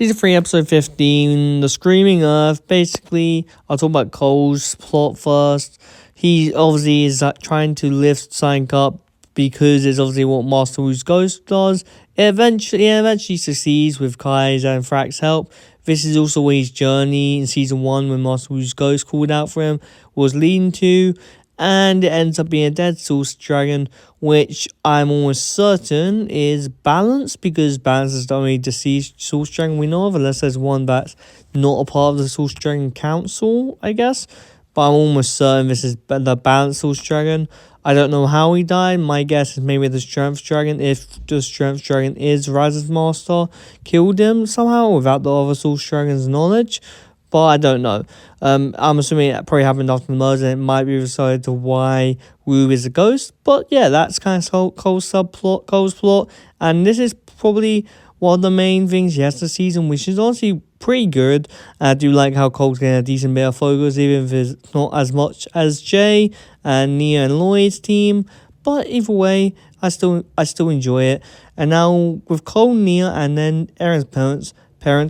Season 3, Episode 15, The Screaming Earth. Basically, I'll talk about Cole's plot first. He obviously is trying to lift something up because it's obviously what Master Wu's ghost does. It eventually succeeds with Kai's and Frack's help. This is also where his journey in Season 1, when Master Wu's ghost called out for him, was leading to. And it ends up being a dead Source Dragon, which I'm almost certain is Balance, because Balance is the only deceased Source Dragon we know of, unless there's one that's not a part of the Source Dragon Council, I guess. But I'm almost certain this is the Balance Source Dragon. I don't know how he died. My guess is maybe the Strength Dragon, if the Strength Dragon is Raz's master, killed him somehow without the other Source Dragon's knowledge. But I don't know. I'm assuming it probably happened after the merger, and it might be decided to why Wu is a ghost. But yeah, that's kind of Cole's plot. And this is probably one of the main things he has this season, which is honestly pretty good. I do like how Cole's getting a decent bit of focus, even if it's not as much as Jay and Nia and Lloyd's team. But either way, I still enjoy it. And now with Cole, Nia, and then Aaron's parents,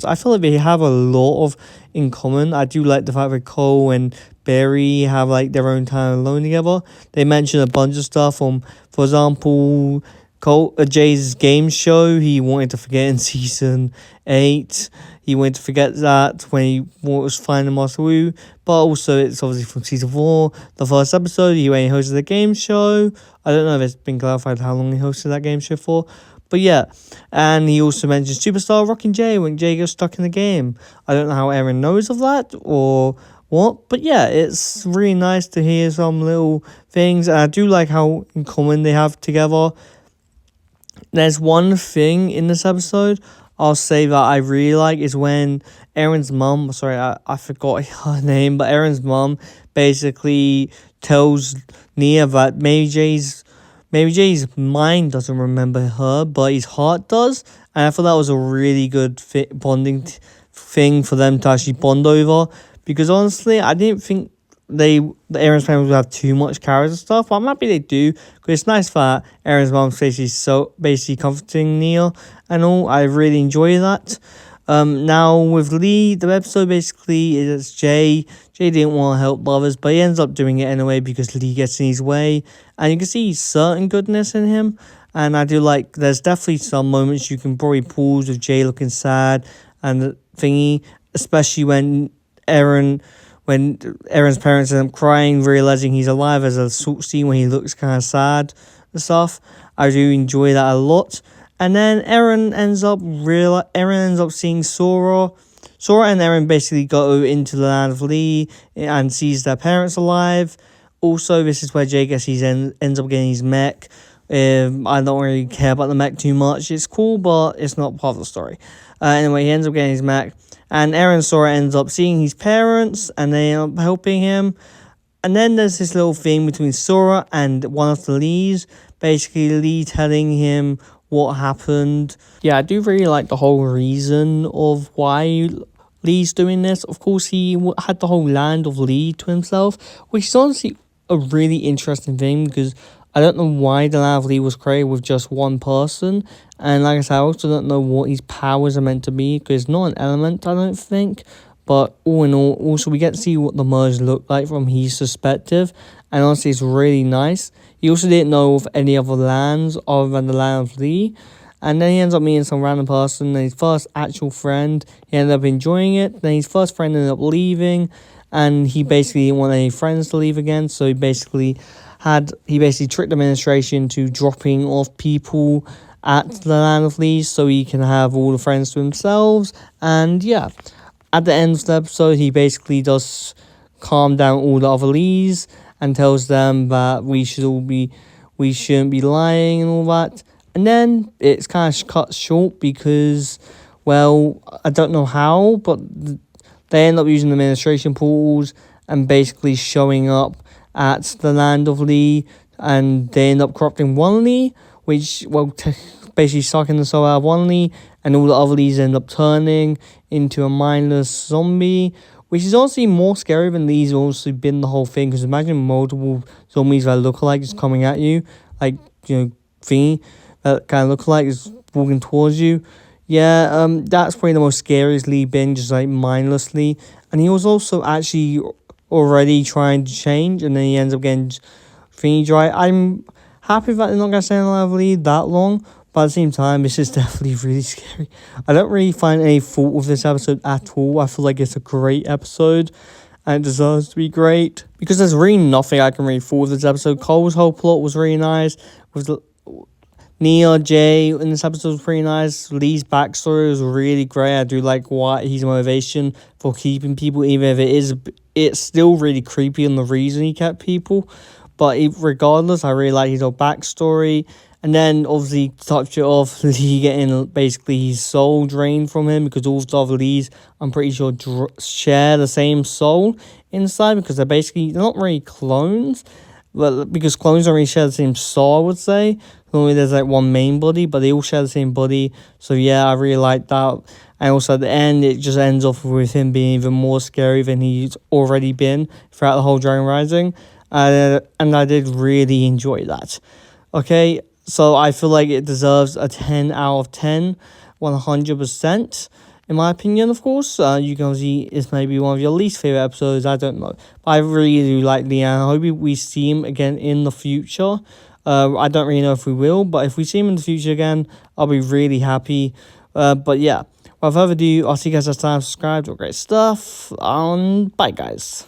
I feel like they have a lot of in common. I do like the fact that Cole and Barry have like their own time alone together. They mention a bunch of stuff from, for example, Jay's game show. He wanted to forget in season 8. He wanted to forget that when he was finding Master Wu. But also it's obviously from season 4, the first episode, when he hosted the game show. I don't know if it's been clarified how long he hosted that game show for. But yeah, and he also mentioned Superstar Rockin' Jay when Jay gets stuck in the game. I don't know how Aaron knows of that or what, but yeah, it's really nice to hear some little things. And I do like how in common they have together. There's one thing in this episode I'll say that I really like is when Aaron's mum, I forgot her name, but Aaron's mum basically tells Nia that Maybe Jay's mind doesn't remember her, but his heart does. And I thought that was a really good bonding thing for them to actually bond over. Because honestly, I didn't think Aaron's parents would have too much character stuff. But I'm happy they do. Because it's nice that Aaron's mom's basically comforting Nia and all. I really enjoy that. Now with Lee, the episode basically is Jay. Jay didn't want to help brothers, but he ends up doing it anyway because Lee gets in his way. And you can see certain goodness in him. And I do like, there's definitely some moments you can probably pause with Jay looking sad and thingy, especially when Aaron's parents end up crying, realizing he's alive, as a sort of scene when he looks kind of sad and stuff. I do enjoy that a lot. And then Aaron ends up seeing Sora. Sora and Aaron basically go into the land of Lee and sees their parents alive. Also, this is where Jay ends up getting his mech. I don't really care about the mech too much. It's cool, but it's not part of the story. Anyway, he ends up getting his mech. And Aaron and Sora ends up seeing his parents, and they end up helping him. And then there's this little thing between Sora and one of the Lees. Basically, Lee telling him what happened. Yeah, I do really like the whole reason of why Lee's doing this. Of course, he had the whole land of Lee to himself, which is honestly a really interesting thing, because I don't know why the land of Lee was created with just one person. And like I said, I also don't know what his powers are meant to be, because it's not an element, I don't think. But all in all, also we get to see what the merge looked like from his perspective. And honestly, it's really nice. He also didn't know of any other lands other than the land of Lee. And then he ends up meeting some random person. And his first actual friend, he ended up enjoying it. Then his first friend ended up leaving. And he basically didn't want any friends to leave again. So he basically tricked the administration to dropping off people at the land of Lee so he can have all the friends to himself. And yeah, at the end of the episode, he basically does calm down all the other Lees and tells them that we shouldn't be lying and all that. And then it's kind of cut short because, well, I don't know how, but they end up using the administration portals and basically showing up at the land of Lee, and they end up corrupting one Lee, which, well, basically sucking the soul out of one Lee, and all the other Lees end up turning into a mindless zombie, which is honestly more scary than Lee's also been the whole thing, because imagine multiple zombies that look alike just coming at you, like, thingy, that kind of look like is walking towards you. Yeah, that's probably the most scariest Lee been, just like mindlessly. And he was also actually already trying to change, and then he ends up getting thingy dry. I'm happy that they're not gonna stay alive Lee that long, but at the same time, it's just definitely really scary. I don't really find any fault with this episode at all. I feel like it's a great episode, and it deserves to be great because there's really nothing I can really fault with this episode. Cole's whole plot was really nice. With Nia Jay in this episode was pretty nice. Lee's backstory was really great. I do like what his motivation for keeping people, even if it's still really creepy on the reason he kept people. But regardless, I really like his whole backstory. And then obviously to touch it off, Lee getting basically his soul drained from him because all of Lee's, I'm pretty sure, share the same soul inside because they're not really clones. Well, because clones don't really share the same soul, I would say. Only there's like one main body, but they all share the same body. So yeah, I really like that. And also at the end, it just ends off with him being even more scary than he's already been throughout the whole Dragon Rising. And I did really enjoy that. Okay, so I feel like it deserves a 10 out of 10, 100%. In my opinion, of course, you can see it's maybe one of your least favorite episodes. I don't know, but I really do like Leanne. I hope we see him again in the future. I don't really know if we will, but if we see him in the future again, I'll be really happy. But yeah, without further ado, I'll see you guys next time. Subscribe to great stuff. Bye, guys.